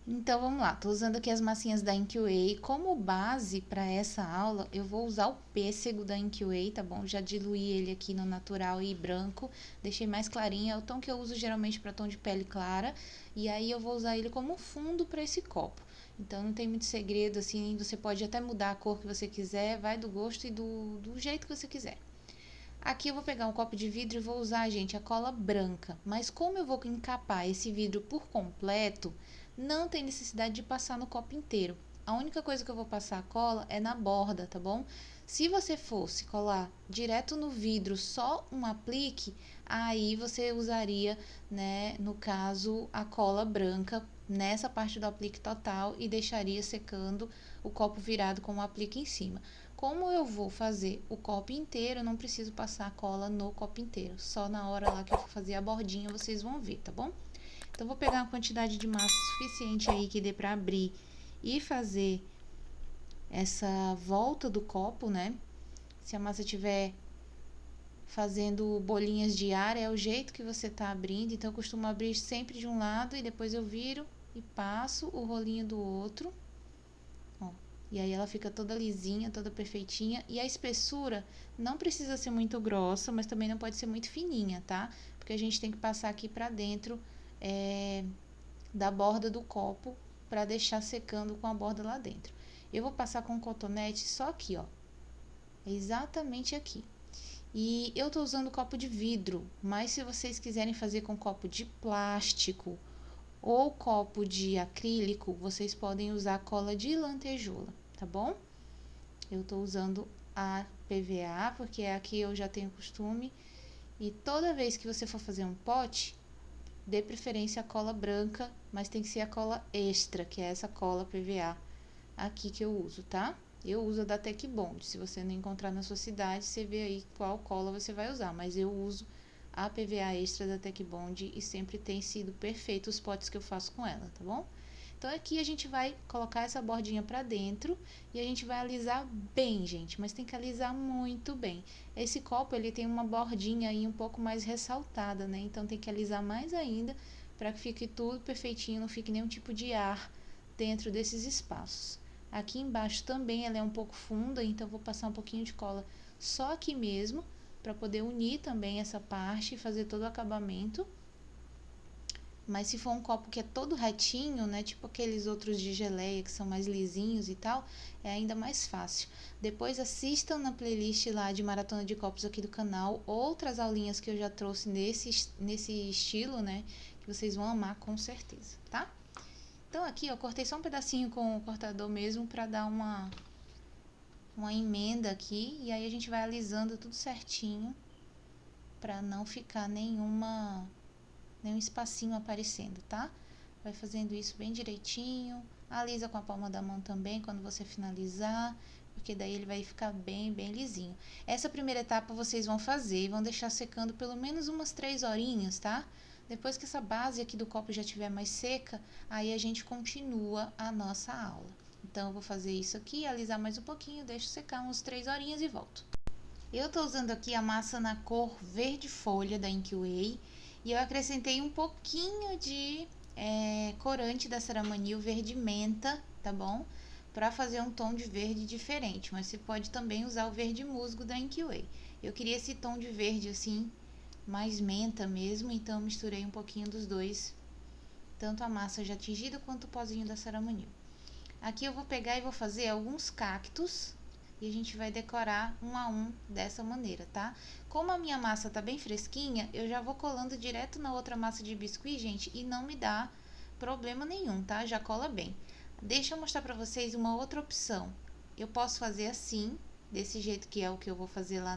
Então vamos lá, tô usando aqui as massinhas da InQWay. Como base para essa aula, eu vou usar o pêssego da InQWay, tá bom? Já diluí ele aqui no natural e branco, deixei mais clarinho, é o tom que eu uso geralmente para tom de pele clara, e aí eu vou usar ele como fundo para esse copo. Então não tem muito segredo assim, você pode até mudar a cor que você quiser, vai do gosto e do jeito que você quiser. Aqui eu vou pegar um copo de vidro e vou usar, gente, a cola branca. Mas como eu vou encapar esse vidro por completo, não tem necessidade de passar no copo inteiro. A única coisa que eu vou passar a cola é na borda, tá bom? Se você fosse colar direto no vidro só um aplique, aí você usaria, né, no caso, a cola branca nessa parte do aplique total e deixaria secando o copo virado com o aplique em cima. Como eu vou fazer o copo inteiro, eu não preciso passar a cola no copo inteiro. Só na hora lá que eu for fazer a bordinha, vocês vão ver, tá bom? Então, vou pegar uma quantidade de massa suficiente aí que dê pra abrir e fazer essa volta do copo, né? Se a massa tiver fazendo bolinhas de ar, é o jeito que você tá abrindo. Então, eu costumo abrir sempre de um lado e depois eu viro e passo o rolinho do outro. Ó, e aí ela fica toda lisinha, toda perfeitinha. E a espessura não precisa ser muito grossa, mas também não pode ser muito fininha, tá? Porque a gente tem que passar aqui pra dentro da borda do copo para deixar secando com a borda lá dentro. Eu vou passar com um cotonete só aqui, ó. Exatamente aqui. E eu tô usando copo de vidro, mas se vocês quiserem fazer com copo de plástico ou copo de acrílico, vocês podem usar cola de lantejoula, tá bom? Eu tô usando a PVA, porque é aqui eu já tenho costume. E toda vez que você for fazer um pote, dê preferência à cola branca, mas tem que ser a cola extra, que é essa cola PVA aqui que eu uso, tá? Eu uso a da Tec Bond. Se você não encontrar na sua cidade, você vê aí qual cola você vai usar, mas eu uso a PVA extra da Tec Bond e sempre tem sido perfeito os potes que eu faço com ela, tá bom? Então aqui a gente vai colocar essa bordinha pra dentro e a gente vai alisar bem, gente, mas tem que alisar muito bem. Esse copo ele tem uma bordinha aí um pouco mais ressaltada, né? Então tem que alisar mais ainda para que fique tudo perfeitinho, não fique nenhum tipo de ar dentro desses espaços. Aqui embaixo também ela é um pouco funda, então vou passar um pouquinho de cola só aqui mesmo para poder unir também essa parte e fazer todo o acabamento. Mas se for um copo que é todo retinho, né, tipo aqueles outros de geleia que são mais lisinhos e tal, é ainda mais fácil. Depois assistam na playlist lá de Maratona de Copos aqui do canal, outras aulinhas que eu já trouxe nesse estilo, né, que vocês vão amar com certeza, tá? Então aqui eu cortei só um pedacinho com o cortador mesmo para dar uma emenda aqui, e aí a gente vai alisando tudo certinho para não ficar nenhum espacinho aparecendo, tá? Vai fazendo isso bem direitinho, alisa com a palma da mão também quando você finalizar, porque daí ele vai ficar bem, bem lisinho. Essa primeira etapa vocês vão fazer e vão deixar secando pelo menos umas 3 horinhas, tá? Depois que essa base aqui do copo já estiver mais seca, aí a gente continua a nossa aula. Então, eu vou fazer isso aqui, alisar mais um pouquinho, deixo secar uns 3 horinhas e volto. Eu tô usando aqui a massa na cor verde folha da InQWay e eu acrescentei um pouquinho de corante da Ceramanil verde menta, tá bom? Pra fazer um tom de verde diferente, mas você pode também usar o verde musgo da InQWay. Eu queria esse tom de verde assim, mais menta mesmo, então eu misturei um pouquinho dos dois, tanto a massa já tingida quanto o pozinho da Ceramanil. Aqui eu vou pegar e vou fazer alguns cactos e a gente vai decorar um a um dessa maneira, tá? Como a minha massa tá bem fresquinha, eu já vou colando direto na outra massa de biscuit, gente, e não me dá problema nenhum, tá? Já cola bem. Deixa eu mostrar pra vocês uma outra opção. Eu posso fazer assim, desse jeito que é o que eu vou fazer lá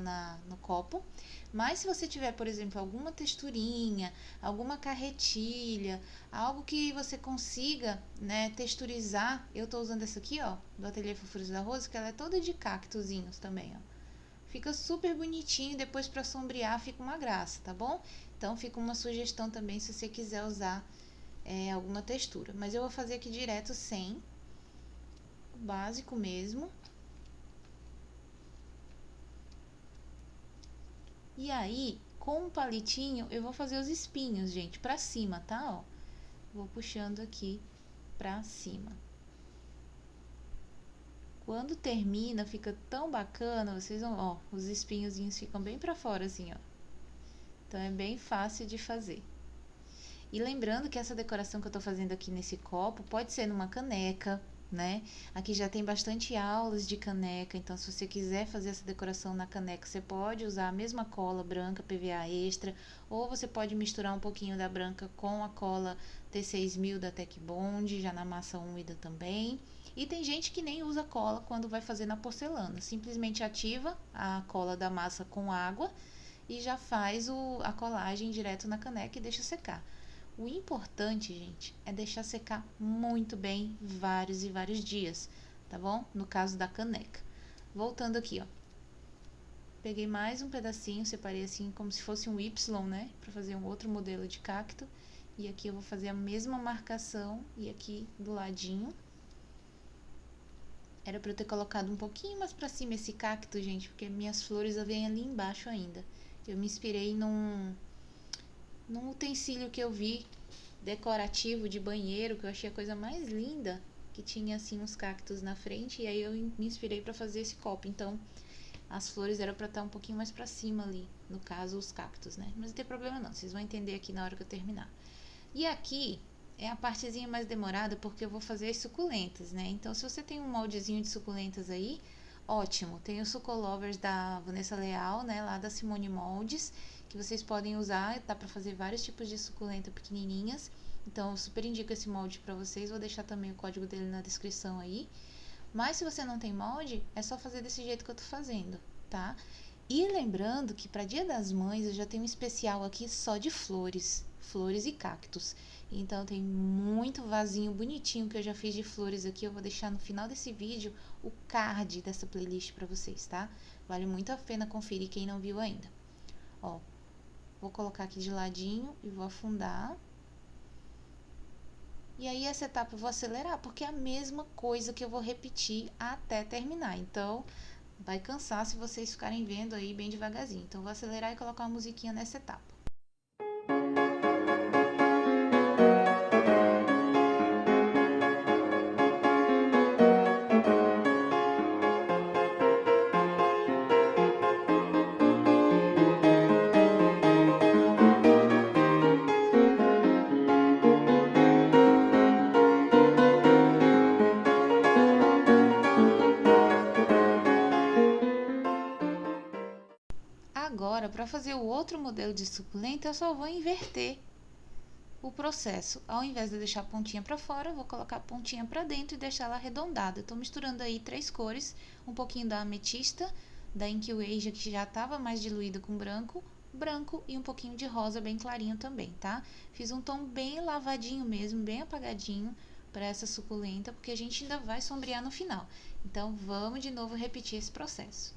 no copo. Mas se você tiver, por exemplo, alguma texturinha, alguma carretilha, algo que você consiga, né, texturizar. Eu tô usando essa aqui, ó, do Ateliê Fofuras da Rosa, que ela é toda de cactozinhos também, ó. Fica super bonitinho, depois para sombrear fica uma graça, tá bom? Então fica uma sugestão também se você quiser usar alguma textura. Mas eu vou fazer aqui direto sem, o básico mesmo. E aí, com um palitinho, eu vou fazer os espinhos, gente, pra cima, tá? Ó, vou puxando aqui pra cima. Quando termina, fica tão bacana, vocês vão, ó, os espinhozinhos ficam bem pra fora assim, ó. Então é bem fácil de fazer. E lembrando que essa decoração que eu tô fazendo aqui nesse copo pode ser numa caneca, né? Aqui já tem bastante aulas de caneca, então se você quiser fazer essa decoração na caneca, você pode usar a mesma cola branca PVA extra, ou você pode misturar um pouquinho da branca com a cola T6000 da Tec Bond, já na massa úmida também. E tem gente que nem usa cola quando vai fazer na porcelana, simplesmente ativa a cola da massa com água e já faz a colagem direto na caneca e deixa secar. O importante, gente, é deixar secar muito bem vários e vários dias, tá bom? No caso da caneca. Voltando aqui, ó. Peguei mais um pedacinho, separei assim como se fosse um Y, né? Pra fazer um outro modelo de cacto. E aqui eu vou fazer a mesma marcação e aqui do ladinho. Era pra eu ter colocado um pouquinho mais pra cima esse cacto, gente, porque minhas flores vêm ali embaixo ainda. Eu me inspirei num utensílio que eu vi decorativo de banheiro, que eu achei a coisa mais linda, que tinha assim uns cactos na frente, e aí eu me inspirei para fazer esse copo. Então, as flores eram para estar um pouquinho mais para cima ali, no caso os cactos, né? Mas não tem problema não, vocês vão entender aqui na hora que eu terminar. E aqui é a partezinha mais demorada, porque eu vou fazer as suculentas, né? Então, se você tem um moldezinho de suculentas aí, ótimo. Tem os Sucolovers da Vanessa Leal, né? Lá da Simone Moldes, que vocês podem usar. Dá pra fazer vários tipos de suculenta pequenininhas. Então, eu super indico esse molde pra vocês. Vou deixar também o código dele na descrição aí. Mas se você não tem molde, é só fazer desse jeito que eu tô fazendo, tá? E lembrando que para Dia das Mães eu já tenho um especial aqui só de flores, flores e cactos. Então tem muito vasinho bonitinho que eu já fiz de flores aqui. Eu vou deixar no final desse vídeo o card dessa playlist para vocês, tá? Vale muito a pena conferir quem não viu ainda. Ó, vou colocar aqui de ladinho e vou afundar. E aí essa etapa eu vou acelerar, porque é a mesma coisa que eu vou repetir até terminar. Então, vai cansar se vocês ficarem vendo aí bem devagarzinho. Então, vou acelerar e colocar uma musiquinha nessa etapa. Agora, para fazer o outro modelo de suculenta, eu só vou inverter o processo. Ao invés de deixar a pontinha para fora, eu vou colocar a pontinha para dentro e deixar ela arredondada. Eu tô misturando aí 3 cores, um pouquinho da ametista, da Ink Wasia, que já estava mais diluída com branco, branco e um pouquinho de rosa bem clarinho também, tá? Fiz um tom bem lavadinho mesmo, bem apagadinho para essa suculenta, porque a gente ainda vai sombrear no final. Então, vamos de novo repetir esse processo.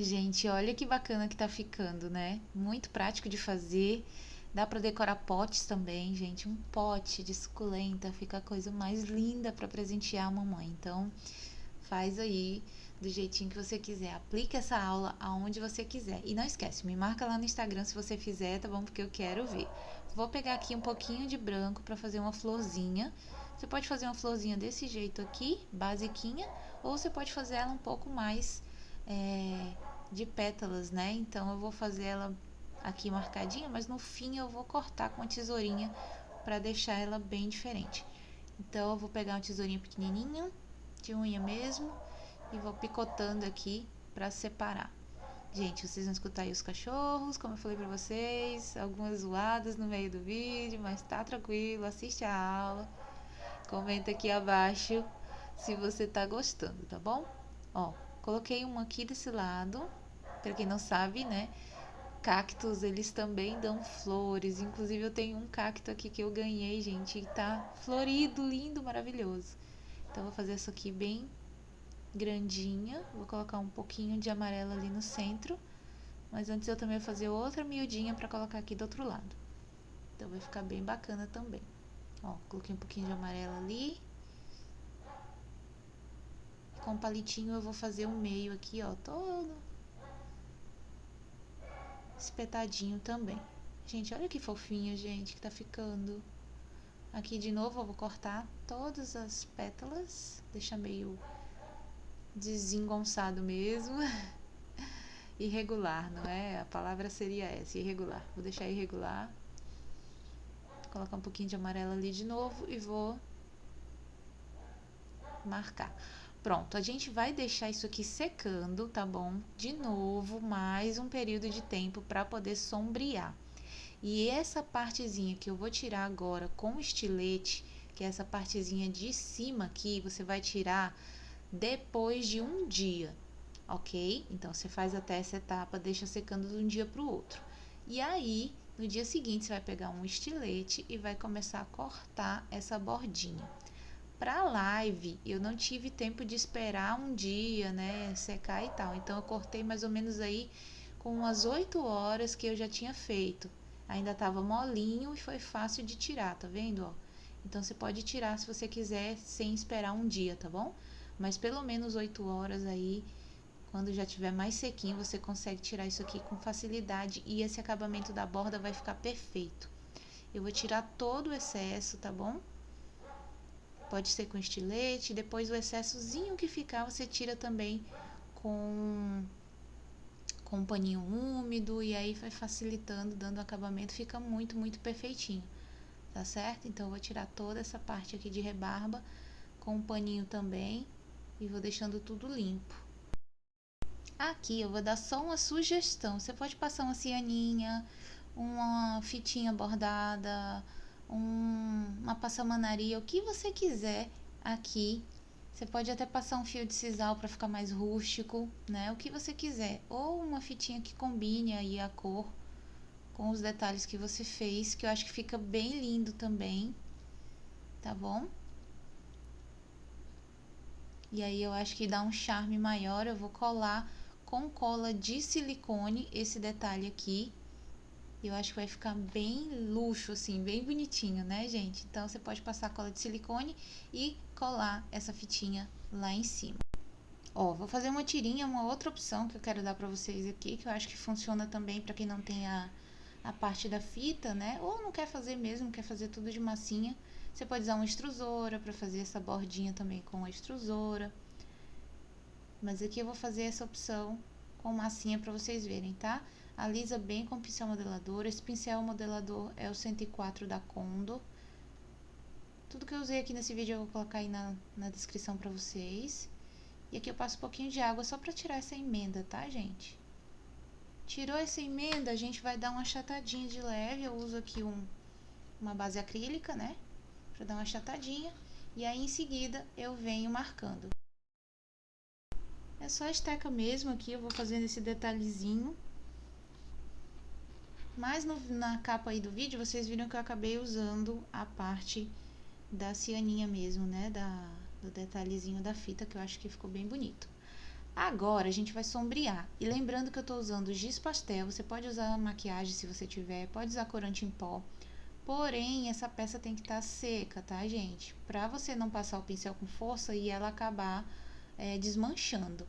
Gente, olha que bacana que tá ficando, né? Muito prático de fazer. Dá pra decorar potes também, gente. Um pote de suculenta fica a coisa mais linda pra presentear a mamãe. Então, faz aí do jeitinho que você quiser. Aplica essa aula aonde você quiser. E não esquece, me marca lá no Instagram se você fizer, tá bom? Porque eu quero ver. Vou pegar aqui um pouquinho de branco pra fazer uma florzinha. Você pode fazer uma florzinha desse jeito aqui, basiquinha, ou você pode fazer ela um pouco mais de pétalas, né? Então eu vou fazer ela aqui marcadinha, mas no fim eu vou cortar com a tesourinha para deixar ela bem diferente. Então eu vou pegar uma tesourinha pequenininha, de unha mesmo, e vou picotando aqui pra separar. Gente, vocês vão escutar aí os cachorros, como eu falei pra vocês, algumas zoadas no meio do vídeo, mas tá tranquilo, assiste a aula, comenta aqui abaixo se você tá gostando, tá bom? Ó, coloquei uma aqui desse lado, pra quem não sabe, né, cactos, eles também dão flores, inclusive eu tenho um cacto aqui que eu ganhei, gente, e tá florido, lindo, maravilhoso. Então vou fazer isso aqui bem grandinha, vou colocar um pouquinho de amarelo ali no centro. Mas antes eu também vou fazer outra miudinha pra colocar aqui do outro lado. Então vai ficar bem bacana também. Ó, coloquei um pouquinho de amarelo ali. Com o palitinho eu vou fazer o meio aqui, ó, todo espetadinho também. Gente, olha que fofinho, gente, que tá ficando. Aqui de novo eu vou cortar todas as pétalas. Deixa meio desengonçado mesmo. Irregular, não é? A palavra seria essa, irregular. Vou deixar irregular. Colocar um pouquinho de amarelo ali de novo e vou marcar. Pronto, a gente vai deixar isso aqui secando, tá bom? De novo, mais um período de tempo para poder sombrear. E essa partezinha que eu vou tirar agora com o estilete, que é essa partezinha de cima aqui, você vai tirar depois de um dia, ok? Então, você faz até essa etapa, deixa secando de um dia para o outro. E aí, no dia seguinte, você vai pegar um estilete e vai começar a cortar essa bordinha. Para live, eu não tive tempo de esperar um dia, né, secar e tal. Então eu cortei mais ou menos aí com umas 8 horas que eu já tinha feito. Ainda tava molinho e foi fácil de tirar, tá vendo, ó? Então você pode tirar se você quiser sem esperar um dia, tá bom? Mas pelo menos 8 horas aí, quando já tiver mais sequinho, você consegue tirar isso aqui com facilidade e esse acabamento da borda vai ficar perfeito. Eu vou tirar todo o excesso, tá bom? Pode ser com estilete, depois o excessozinho que ficar você tira também com, com um paninho úmido e aí vai facilitando, dando acabamento, fica muito, muito perfeitinho, tá certo? Então eu vou tirar toda essa parte aqui de rebarba com um paninho também e vou deixando tudo limpo. Aqui eu vou dar só uma sugestão, você pode passar uma cianinha, uma fitinha bordada, uma passamanaria, o que você quiser aqui. Você pode até passar um fio de sisal para ficar mais rústico, né? O que você quiser. Ou uma fitinha que combine aí a cor com os detalhes que você fez, que eu acho que fica bem lindo também, tá bom? E aí eu acho que dá um charme maior. Eu vou colar com cola de silicone esse detalhe aqui. Eu acho que vai ficar bem luxo, assim, bem bonitinho, né, gente? Então, você pode passar cola de silicone e colar essa fitinha lá em cima. Ó, vou fazer uma tirinha, uma outra opção que eu quero dar pra vocês aqui, que eu acho que funciona também pra quem não tem a parte da fita, né? Ou não quer fazer mesmo, quer fazer tudo de massinha. Você pode usar uma extrusora pra fazer essa bordinha também com a extrusora. Mas aqui eu vou fazer essa opção com massinha pra vocês verem, tá? Alisa bem com o pincel modelador. Esse pincel modelador é o 104 da Condor. Tudo que eu usei aqui nesse vídeo eu vou colocar aí na descrição pra vocês. E aqui eu passo um pouquinho de água só pra tirar essa emenda, tá, gente? Tirou essa emenda, a gente vai dar uma achatadinha de leve. Eu uso aqui uma base acrílica, né? Pra dar uma achatadinha. E aí, em seguida, eu venho marcando. É só a esteca mesmo aqui, eu vou fazendo esse detalhezinho. Mas na capa aí do vídeo, vocês viram que eu acabei usando a parte da cianinha mesmo, né? Do detalhezinho da fita, que eu acho que ficou bem bonito. Agora, a gente vai sombrear. E lembrando que eu tô usando giz pastel, você pode usar maquiagem se você tiver, pode usar corante em pó. Porém, essa peça tem que estar seca, tá, gente? Pra você não passar o pincel com força e ela acabar desmanchando.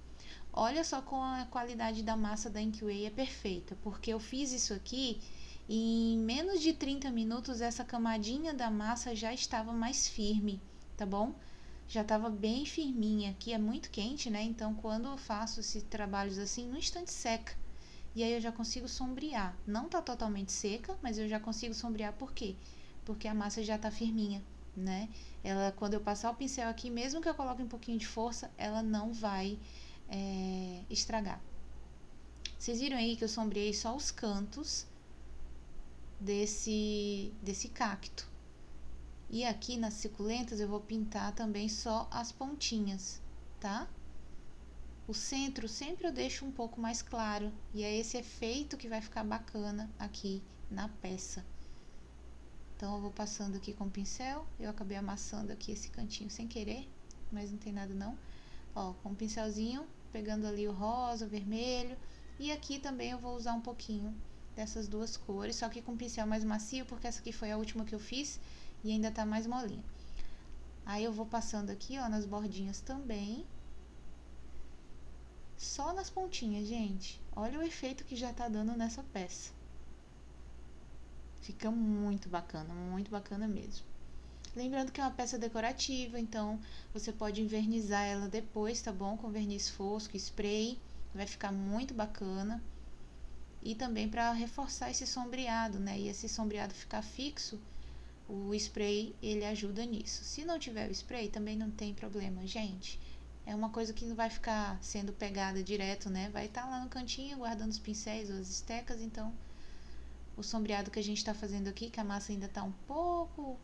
Olha só como a qualidade da massa da Inkway é perfeita, porque eu fiz isso aqui e em menos de 30 minutos essa camadinha da massa já estava mais firme, tá bom? Já estava bem firminha, aqui é muito quente, né? Então quando eu faço esses trabalhos assim, no instante seca. E aí eu já consigo sombrear. Não tá totalmente seca, mas eu já consigo sombrear por quê? Porque a massa já tá firminha, né? Ela, quando eu passar o pincel aqui, mesmo que eu coloque um pouquinho de força, ela não vai estragar. Vocês viram aí que eu sombreei só os cantos desse cacto. E aqui nas suculentas eu vou pintar também só as pontinhas, tá? O centro sempre eu deixo um pouco mais claro, e é esse efeito que vai ficar bacana aqui na peça. Então eu vou passando aqui com o pincel, eu acabei amassando aqui esse cantinho sem querer, mas não tem nada não. Ó, com o pincelzinho, pegando ali o rosa, o vermelho, e aqui também eu vou usar um pouquinho dessas duas cores, só que com um pincel mais macio, porque essa aqui foi a última que eu fiz e ainda tá mais molinha. Aí eu vou passando aqui, ó, nas bordinhas também. Só nas pontinhas, gente. Olha o efeito que já tá dando nessa peça. Fica muito bacana mesmo. Lembrando que é uma peça decorativa, então você pode envernizar ela depois, tá bom? Com verniz fosco, spray, vai ficar muito bacana. E também para reforçar esse sombreado, né? E esse sombreado ficar fixo, o spray ele ajuda nisso. Se não tiver o spray, também não tem problema, gente. É uma coisa que não vai ficar sendo pegada direto, né? Vai estar lá no cantinho guardando os pincéis ou as estecas, então o sombreado que a gente está fazendo aqui, que a massa ainda está um pouco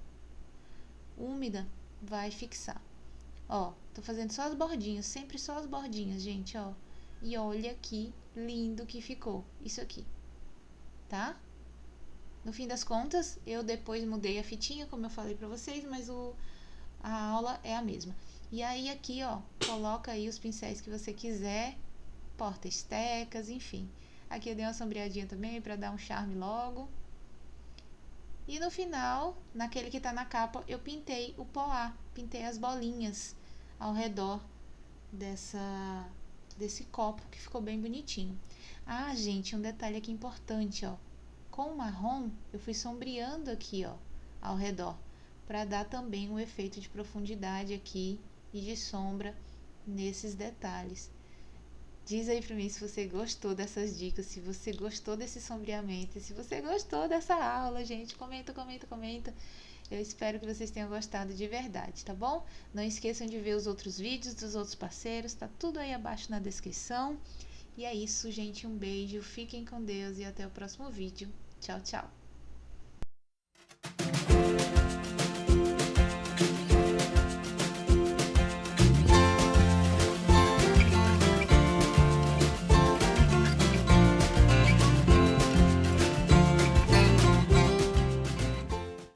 úmida, vai fixar. Ó, tô fazendo só as bordinhas, sempre só as bordinhas, gente, ó. E olha que lindo que ficou isso aqui, tá? No fim das contas, eu depois mudei a fitinha, como eu falei pra vocês, mas a aula é a mesma. E aí aqui, ó, coloca aí os pincéis que você quiser, porta-estecas, enfim. Aqui eu dei uma sombreadinha também pra dar um charme logo. E no final, naquele que tá na capa, eu pintei o poá, pintei as bolinhas ao redor desse copo, que ficou bem bonitinho. Ah, gente, um detalhe aqui importante, ó. Com o marrom, eu fui sombreando aqui, ó, ao redor, para dar também um efeito de profundidade aqui e de sombra nesses detalhes. Diz aí pra mim se você gostou dessas dicas, se você gostou desse sombreamento, se você gostou dessa aula, gente. Comenta. Eu espero que vocês tenham gostado de verdade, tá bom? Não esqueçam de ver os outros vídeos dos outros parceiros, tá tudo aí abaixo na descrição. E é isso, gente. Um beijo, fiquem com Deus e até o próximo vídeo. Tchau, tchau!